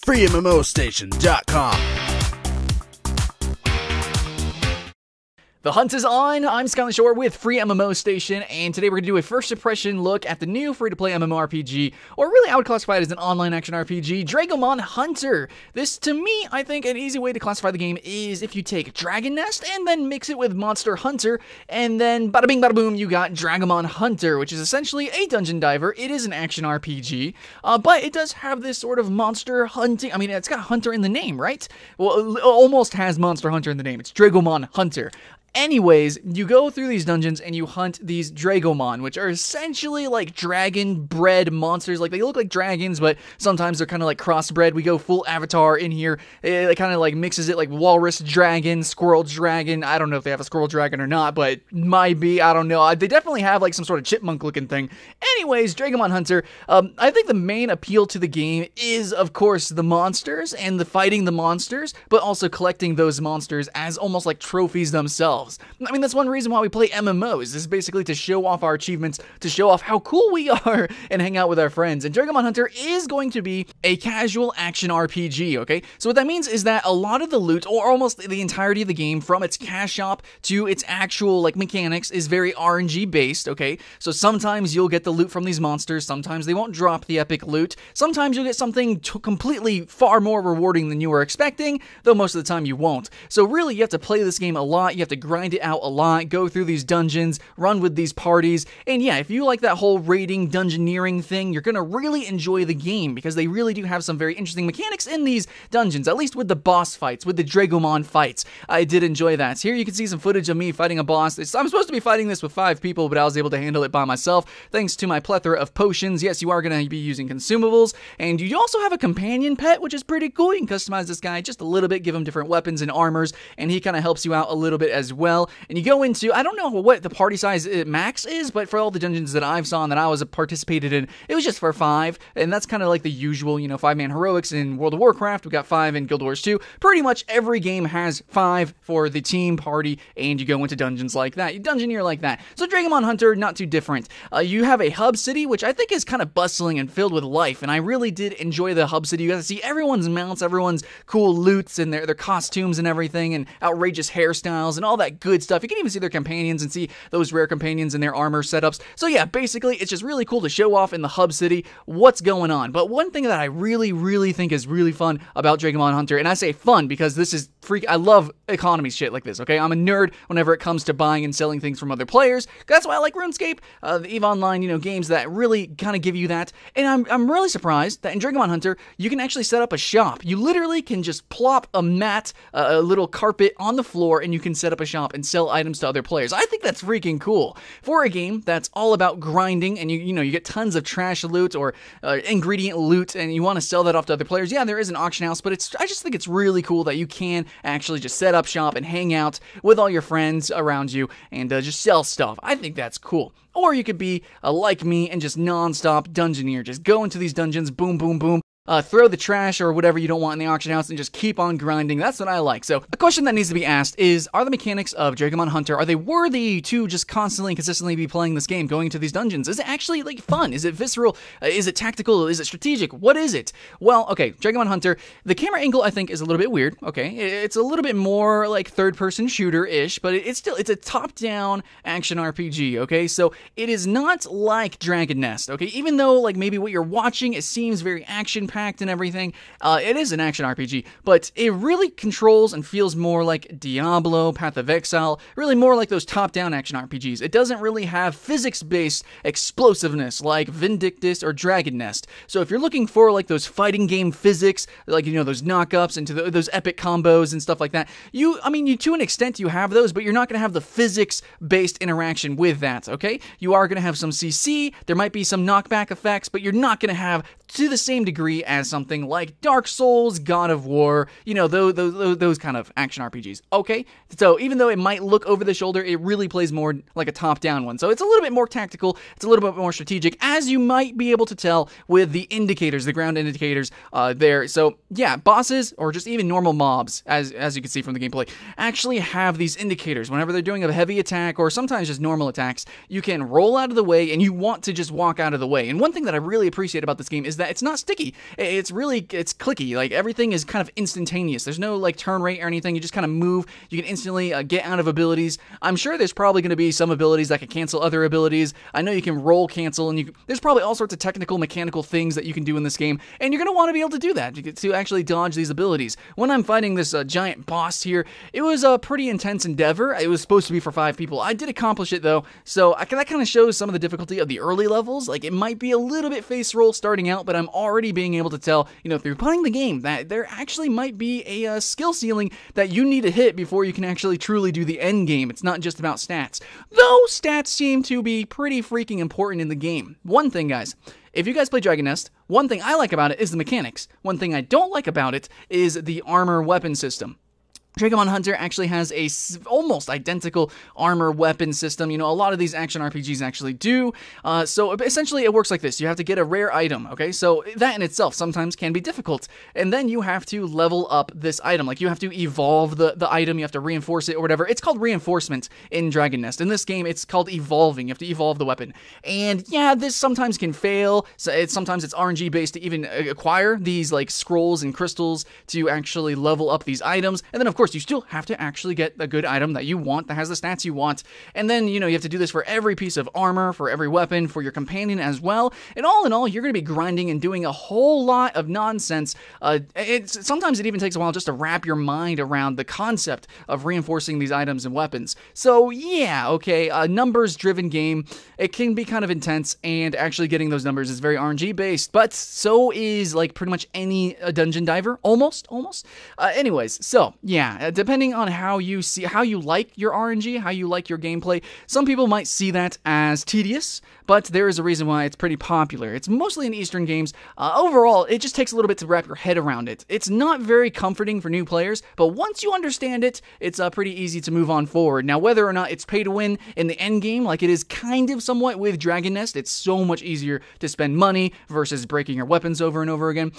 FreeMMOStation.com. The hunt is on. I'm Skyline Shore with FreeMMOStation, and today we're going to do a first impression look at the new free-to-play MMORPG, or really I would classify it as an online action RPG, Dragomon Hunter. This, to me, I think an easy way to classify the game is if you take Dragon Nest and then mix it with Monster Hunter, and then bada bing bada boom, you got Dragomon Hunter, which is essentially a dungeon diver. It is an action RPG, but it does have this sort of monster hunting. I mean, it's got Hunter in the name, right? Well, it almost has Monster Hunter in the name. It's Dragomon Hunter. Anyways, you go through these dungeons and you hunt these Dragomon, which are essentially like dragon-bred monsters. Like, they look like dragons, but sometimes they're kind of like crossbred. We go full Avatar in here. It kind of like mixes it like walrus dragon, squirrel dragon. I don't know if they have a squirrel dragon or not, but might be. I don't know. They definitely have like some sort of chipmunk-looking thing. Anyways, Dragomon Hunter, I think the main appeal to the game is, of course, the monsters and the fighting the monsters, but also collecting those monsters as almost like trophies themselves. I mean, that's one reason why we play MMOs. This is basically to show off our achievements, to show off how cool we are, and hang out with our friends. And Dragomon Hunter is going to be a casual action RPG, okay? So what that means is that a lot of the loot, or almost the entirety of the game, from its cash shop to its actual, like, mechanics, is very RNG based, okay? So sometimes you'll get the loot from these monsters, sometimes they won't drop the epic loot, sometimes you'll get something completely far more rewarding than you were expecting, though most of the time you won't. So really, you have to play this game a lot, you have to grind it out a lot, go through these dungeons, run with these parties, and yeah, if you like that whole raiding, dungeoneering thing, you're gonna really enjoy the game, because they really do have some very interesting mechanics in these dungeons, at least with the boss fights, with the Dragomon fights. I did enjoy that. Here you can see some footage of me fighting a boss. I'm supposed to be fighting this with 5 people, but I was able to handle it by myself, thanks to my plethora of potions. Yes, you are gonna be using consumables, and you also have a companion pet, which is pretty cool. You can customize this guy just a little bit, give him different weapons and armors, and he kind of helps you out a little bit as well. And you go into, I don't know what the party size max is, but for all the dungeons that I've saw and that I was participated in, it was just for 5, and that's kind of like the usual, 5-man heroics in World of Warcraft. We got 5 in Guild Wars 2. Pretty much every game has 5 for the team party, and you go into dungeons like that. You dungeoneer like that. So Dragomon Hunter, not too different. You have a hub city, which I think is kind of bustling and filled with life, and I really did enjoy the hub city. You got to see everyone's mounts, everyone's cool loots, and their costumes and everything, and outrageous hairstyles, and all that good stuff. You can even see their companions and see those rare companions and their armor setups. So yeah, basically, it's just really cool to show off in the hub city what's going on. But one thing that I really think is really fun about Dragomon Hunter, and I say fun because this is I love economy shit like this, okay? I'm a nerd whenever it comes to buying and selling things from other players. That's why I like RuneScape, the EVE Online, games that really kind of give you that. And I'm really surprised that in Dragomon Hunter, you can actually set up a shop. You literally can just plop a mat, a little carpet on the floor, and you can set up a shop and sell items to other players. I think that's freaking cool. For a game that's all about grinding, and you get tons of trash loot or ingredient loot, and you want to sell that off to other players, yeah, there is an auction house, but I just think it's really cool that you can actually just set up shop and hang out with all your friends around you and just sell stuff. I think that's cool. Or you could be like me and just non-stop dungeoneer. Just go into these dungeons, boom, boom, boom. Throw the trash or whatever you don't want in the auction house and just keep on grinding. That's what I like. So a question that needs to be asked is, are the mechanics of Dragomon Hunter, are they worthy to just constantly and consistently be playing this game, going into these dungeons? Is it actually like fun? Is it visceral? Is it tactical? Is it strategic? What is it? Well, okay, Dragomon Hunter, the camera angle I think is a little bit weird, okay? It's a little bit more like third-person shooter-ish, but it's a top-down action RPG, okay? So it is not like Dragon Nest, okay? Even though like maybe what you're watching, it seems very action-packed and everything, it is an action RPG, but it really controls and feels more like Diablo, Path of Exile, really more like those top-down action RPGs. It doesn't really have physics-based explosiveness like Vindictus or Dragon Nest. So if you're looking for like those fighting game physics, like those knock-ups into those epic combos and stuff like that, you to an extent you have those, but you're not going to have the physics-based interaction with that, okay? You are going to have some CC, there might be some knockback effects, but you're not going to have to the same degree as something like Dark Souls, God of War, those kind of action RPGs. Okay, so even though it might look over the shoulder, it really plays more like a top-down one. So it's a little bit more tactical, it's a little bit more strategic, as you might be able to tell with the indicators, the ground indicators there. So yeah, bosses, or just even normal mobs, as you can see from the gameplay, actually have these indicators. Whenever they're doing a heavy attack, or sometimes just normal attacks, you can roll out of the way, and you want to just walk out of the way. And one thing that I really appreciate about this game is that it's not sticky. it's clicky. Like, everything is kind of instantaneous. There's no like turn rate or anything. You just kind of move. You can instantly get out of abilities. I'm sure there's probably going to be some abilities that can cancel other abilities. I know you can roll cancel, and there's probably all sorts of technical mechanical things that you can do in this game, and you're going to want to be able to do that to actually dodge these abilities. When I'm fighting this giant boss here, it was a pretty intense endeavor. It was supposed to be for 5 people. I did accomplish it though, so that kind of shows some of the difficulty of the early levels. Like, it might be a little bit face roll starting out, but I'm already being able to tell, through playing the game, that there actually might be a skill ceiling that you need to hit before you can actually truly do the end game. It's not just about stats, though stats seem to be pretty freaking important in the game. One thing, guys, if you guys play Dragon Nest, one thing I like about it is the mechanics. One thing I don't like about it is the armor weapon system. Dragomon Hunter actually has a almost identical armor weapon system. A lot of these action RPGs actually do. So essentially it works like this. You have to get a rare item, okay? So that in itself sometimes can be difficult. And then you have to level up this item. Like, you have to evolve the item, you have to reinforce it or whatever. It's called reinforcement in Dragon Nest. In this game, it's called evolving. You have to evolve the weapon. And yeah, this sometimes can fail. So sometimes it's RNG based to even acquire these like scrolls and crystals to actually level up these items. And then of course, you still have to actually get a good item that you want, that has the stats you want. And then, you have to do this for every piece of armor, for every weapon, for your companion as well. And all in all, you're going to be grinding and doing a whole lot of nonsense. Sometimes it even takes a while just to wrap your mind around the concept of reinforcing these items and weapons. So yeah, okay, a numbers-driven game. It can be kind of intense, and actually getting those numbers is very RNG-based, but so is like pretty much any dungeon diver, almost. Anyways, so yeah, depending on how you like your RNG, how you like your gameplay, some people might see that as tedious, but there is a reason why it's pretty popular. It's mostly in Eastern games. Overall, it just takes a little bit to wrap your head around it. It's not very comforting for new players, but once you understand it, it's pretty easy to move on forward. Now, whether or not it's pay to win in the end game, like it is kind of somewhat with Dragon Nest, it's so much easier to spend money versus breaking your weapons over and over again.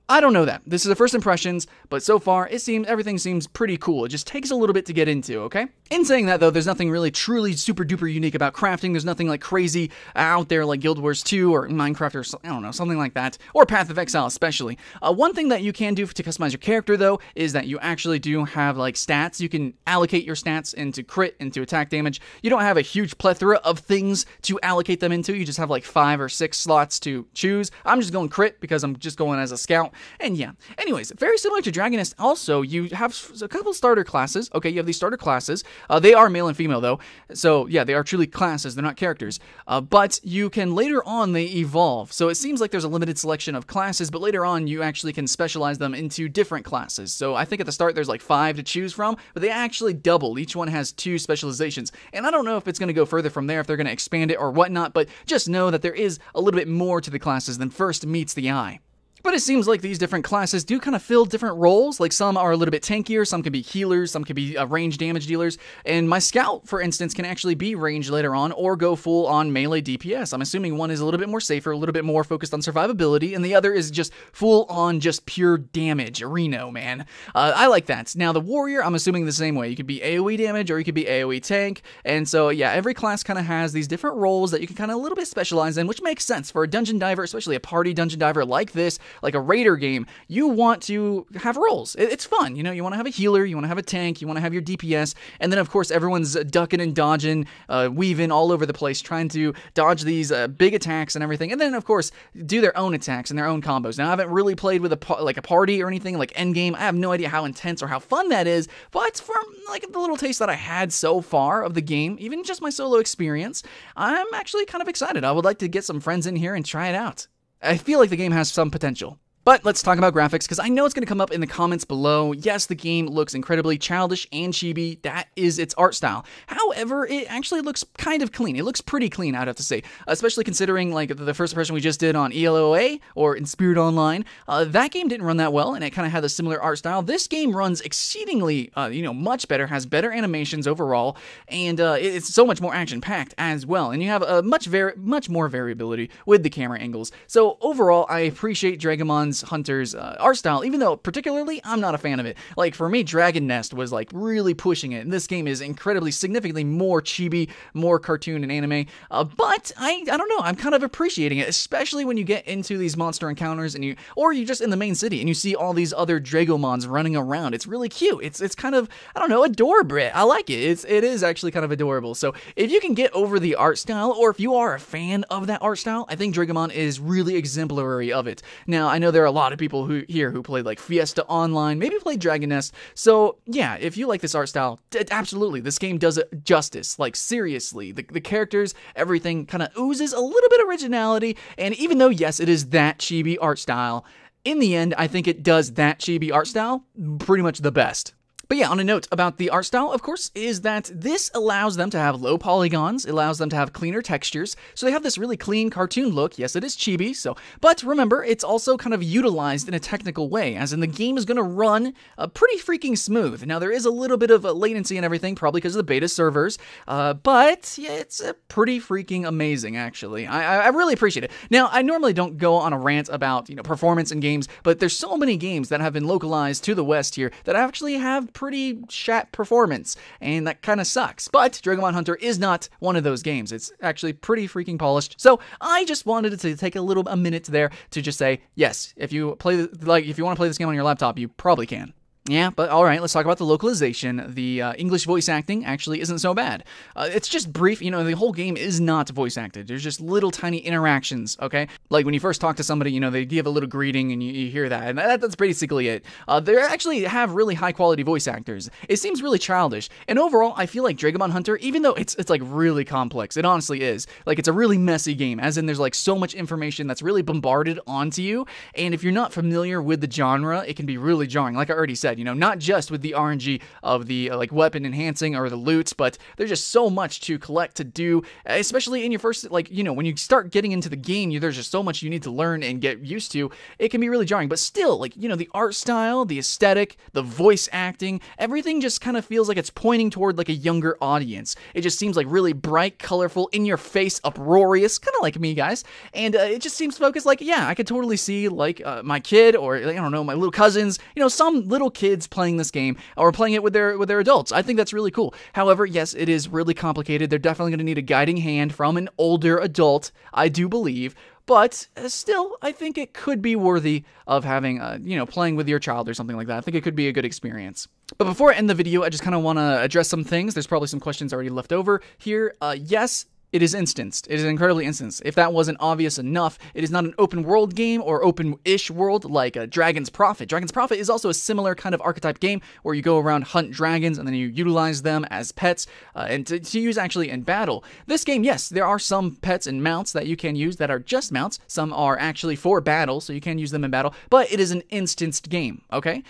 I don't know that. This is the first impressions, but so far, everything seems pretty cool. It just takes a little bit to get into, okay? In saying that, though, there's nothing really truly super duper unique about crafting. There's nothing like crazy out there like Guild Wars 2 or Minecraft or, I don't know, something like that. Or Path of Exile, especially. One thing that you can do to customize your character, though, is that you actually do have, like, stats. You can allocate your stats into crit, into attack damage. You don't have a huge plethora of things to allocate them into. You just have, like, 5 or 6 slots to choose. I'm just going crit because I'm just going as a scout. And yeah, anyways, very similar to Dragon Nest, also, you have a couple starter classes. Okay, you have these starter classes. They are male and female, though. So yeah, they are truly classes. They're not characters. But you can, later on, they evolve. So it seems like there's a limited selection of classes, but later on, you actually can specialize them into different classes. So I think at the start, there's like 5 to choose from, but they actually double. Each one has 2 specializations. And I don't know if it's going to go further from there, if they're going to expand it or whatnot, but just know that there is a little bit more to the classes than first meets the eye. But it seems like these different classes do kind of fill different roles. Like, some are a little bit tankier, some can be healers, some can be range damage dealers. And my scout, for instance, can actually be range later on or go full on melee DPS. I'm assuming one is a little bit more safer, a little bit more focused on survivability, and the other is just full on just pure damage. Reno, man. I like that. Now, the warrior, I'm assuming the same way. You could be AoE damage or you could be AoE tank. And so, yeah, every class kind of has these different roles that you can kind of a little bit specialize in, which makes sense for a dungeon diver, especially a party dungeon diver like this. Like a raider game, you want to have roles. It's fun, you want to have a healer, you want to have a tank, you want to have your DPS, and then of course everyone's ducking and dodging, weaving all over the place, trying to dodge these big attacks and everything, and then of course do their own attacks and their own combos. Now, I haven't really played with a party or anything like endgame. I have no idea how intense or how fun that is, but from like the little taste that I had so far of the game, even just my solo experience, I'm actually kind of excited. I would like to get some friends in here and try it out. I feel like the game has some potential. But let's talk about graphics, because I know it's going to come up in the comments below. Yes, the game looks incredibly childish and chibi. That is its art style. However, it actually looks kind of clean. It looks pretty clean, I'd have to say, especially considering like the first impression we just did on ELOA or in Spirit Online. That game didn't run that well, and it kind of had a similar art style. This game runs exceedingly, much better, has better animations overall, and it's so much more action-packed as well. And you have much more variability with the camera angles. So overall, I appreciate Dragomon's Hunter's art style, even though particularly I'm not a fan of it. Like, for me, Dragon Nest was like really pushing it, and this game is incredibly, significantly more chibi, more cartoon and anime, but I don't know, I'm kind of appreciating it, especially when you get into these monster encounters and you're just in the main city and you see all these other Dragomons running around. It's really cute. It's kind of, I don't know, adorable. I like it. It is actually kind of adorable. So if you can get over the art style, or if you are a fan of that art style, I think Dragomon is really exemplary of it. Now, I know there are a lot of people who played like Fiesta Online, maybe played Dragon Nest. So yeah, if you like this art style, absolutely, this game does it justice. Like, seriously, the characters, everything kind of oozes a little bit of originality, and even though, yes, it is that chibi art style, in the end, I think it does that chibi art style pretty much the best. But yeah, on a note about the art style, of course, is that this allows them to have low polygons, it allows them to have cleaner textures, so they have this really clean cartoon look. Yes, it is chibi, but remember, it's also kind of utilized in a technical way, as in the game is going to run pretty freaking smooth. Now, there is a little bit of latency and everything, probably because of the beta servers, but yeah, it's pretty freaking amazing, actually. I really appreciate it. Now, I normally don't go on a rant about, performance in games, but there's so many games that have been localized to the West here that actually have pretty shat performance, and that kind of sucks. But Dragomon Hunter is not one of those games. It's actually pretty freaking polished. So I just wanted to take a minute there to just say, yes, if you want to play this game on your laptop, you probably can. Yeah, but alright, let's talk about the localization. The English voice acting actually isn't so bad. It's just brief, the whole game is not voice acted. There's just little tiny interactions, okay? Like when you first talk to somebody, they give a little greeting and you hear that, and that's basically it. They actually have really high quality voice actors. It seems really childish, and overall, I feel like Dragomon Hunter, even though it's like really complex, it honestly is. Like, it's a really messy game, as in there's like so much information that's really bombarded onto you, and if you're not familiar with the genre, it can be really jarring. Like I already said, not just with the RNG of the like weapon enhancing or the loot, but there's just so much to collect, to do, especially in your first, when you start getting into the game, there's just so much you need to learn and get used to. It can be really jarring, but still, the art style, the aesthetic, the voice acting, everything just kind of feels like it's pointing toward like a younger audience. It just seems like really bright, colorful, in your face, uproarious, kind of like me, guys, and it just seems focused like, yeah, I could totally see like my kid, or I don't know, my little cousins, some little kids playing this game or playing it with their adults. I think that's really cool. However, yes, it is really complicated. They're definitely going to need a guiding hand from an older adult, I do believe. But still, I think it could be worthy of having, playing with your child or something like that. I think it could be a good experience. But before I end the video, I just kind of want to address some things. There's probably some questions already left over here. Yes, it is instanced. It is incredibly instanced. If that wasn't obvious enough, it is not an open world game or open-ish world like Dragon's Prophet. Dragon's Prophet is also a similar kind of archetype game where you go around, hunt dragons, and then you utilize them as pets and to use actually in battle. This game, yes, there are some pets and mounts that you can use that are just mounts. Some are actually for battle, so you can use them in battle, but it is an instanced game, okay?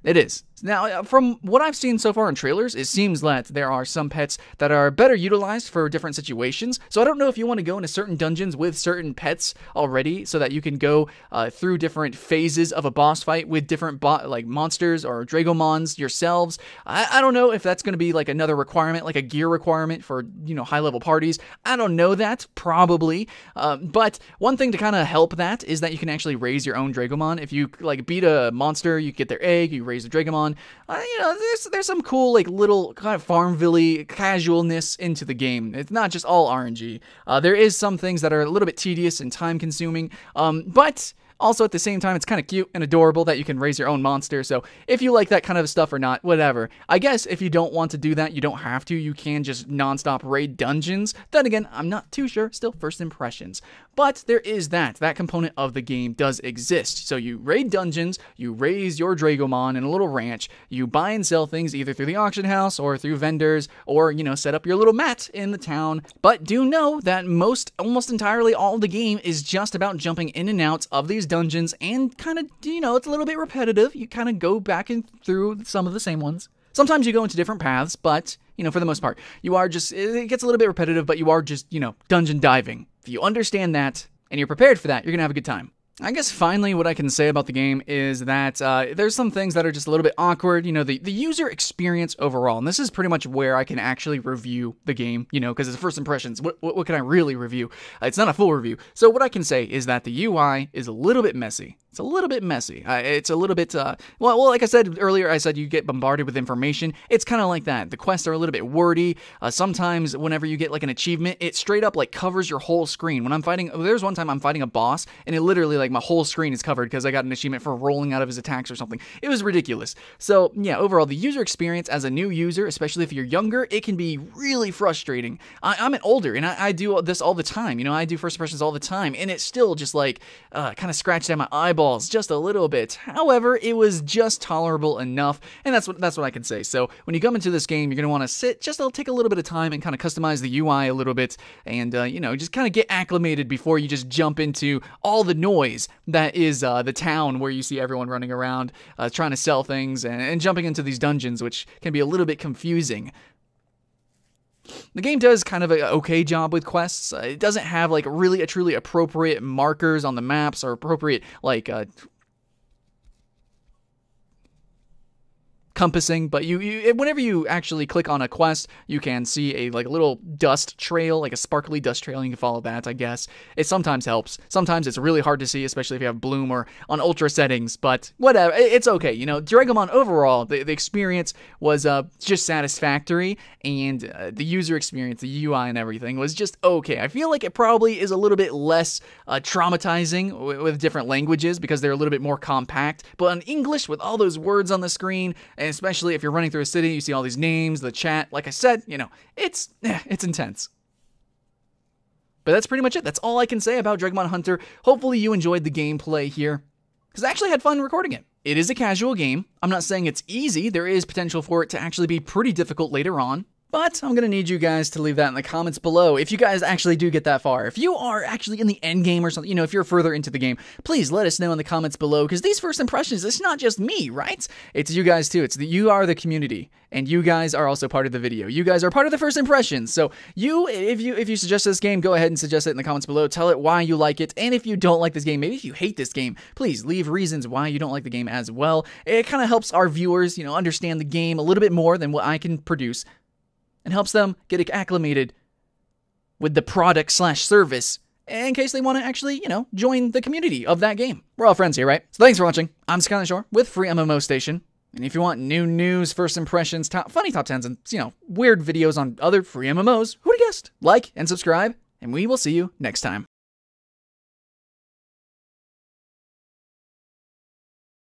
It is. Now, from what I've seen so far in trailers, it seems that there are some pets that are better utilized for different situations. So I don't know if you want to go into certain dungeons with certain pets already so that you can go through different phases of a boss fight with different monsters or Dragomons yourselves. I don't know if that's going to be like another requirement, like a gear requirement for, high-level parties. I don't know that, probably. But one thing to kind of help that is that you can actually raise your own Dragomon. If you beat a monster, you get their egg, you raise the Dragomon. There's some cool little kind of Farmville-y casualness into the game. It's not just all RNG. There is some things that are a little bit tedious and time-consuming, but also, at the same time, it's kind of cute and adorable that you can raise your own monster, so if you like that kind of stuff or not, whatever. I guess if you don't want to do that, you don't have to. You can just non-stop raid dungeons. Then again, I'm not too sure. Still, first impressions. But there is that. That component of the game does exist. So you raid dungeons, you raise your Dragomon in a little ranch, you buy and sell things either through the auction house or through vendors, or, set up your little mat in the town. But do know that almost entirely all of the game is just about jumping in and out of these dungeons, and kind of, it's a little bit repetitive. You kind of go back and through some of the same ones. Sometimes you go into different paths, but, for the most part, it gets a little bit repetitive, but you are just, dungeon diving. If you understand that, and you're prepared for that, you're going to have a good time. I guess finally what I can say about the game is that there's some things that are just a little bit awkward. You know, the user experience overall, and this is pretty much where I can actually review the game, you know, because it's first impressions. What can I really review? It's not a full review. So what I can say is that the UI is a little bit messy. It's a little bit messy. It's a little bit, well, like I said earlier, I said you get bombarded with information. It's kind of like that. The quests are a little bit wordy. Sometimes whenever you get like an achievement, it straight up like covers your whole screen. When I'm fighting, there's one time I'm fighting a boss and it literally like my whole screen is covered because I got an achievement for rolling out of his attacks or something. It was ridiculous. So yeah, overall, the user experience as a new user, especially if you're younger, it can be really frustrating. I'm an older and I do this all the time. You know, I do first impressions all the time and it's still just like kind of scratched at my eyeballs just a little bit. However, it was just tolerable enough, and that's what I can say. So when you come into this game, you're going to want to sit, just take a little bit of time and kind of customize the UI a little bit, and you know, just kind of get acclimated before you just jump into all the noise that is the town where you see everyone running around trying to sell things and jumping into these dungeons, which can be a little bit confusing. The game does kind of an okay job with quests. It doesn't have like really truly appropriate markers on the maps or appropriate like compassing, but you whenever you actually click on a quest, you can see a like a little dust trail, like a sparkly dust trail, and you can follow that, I guess. It sometimes helps. Sometimes it's really hard to see, especially if you have bloom or on ultra settings, but whatever, it's okay. You know, Dragomon overall, the experience was just satisfactory, and the user experience, the UI and everything was just okay. I feel like it probably is a little bit less traumatizing with different languages because they're a little bit more compact, but in English, with all those words on the screen, and especially if you're running through a city, you see all these names, the chat, like I said, you know, it's intense. But that's pretty much it. That's all I can say about Dragomon Hunter. Hopefully you enjoyed the gameplay here, because I actually had fun recording it. It is a casual game. I'm not saying it's easy. There is potential for it to actually be pretty difficult later on. But I'm going to need you guys to leave that in the comments below if you guys actually do get that far. If you are actually in the end game or something, you know, if you're further into the game, please let us know in the comments below, because these first impressions, it's not just me, right? It's you guys too. You are the community, and you guys are also part of the video. You guys are part of the first impressions. So if you suggest this game, go ahead and suggest it in the comments below. Tell it why you like it, and if you don't like this game, maybe if you hate this game, please leave reasons why you don't like the game as well. It kind of helps our viewers, you know, understand the game a little bit more than what I can produce, and helps them get acclimated with the product/service in case they want to actually, you know, join the community of that game. We're all friends here, right? So thanks for watching. I'm SkylandShore with FreeMMOStation. And if you want new news, first impressions, funny top 10s, and, you know, weird videos on other free MMOs, who'd have guessed? Like and subscribe, and we will see you next time.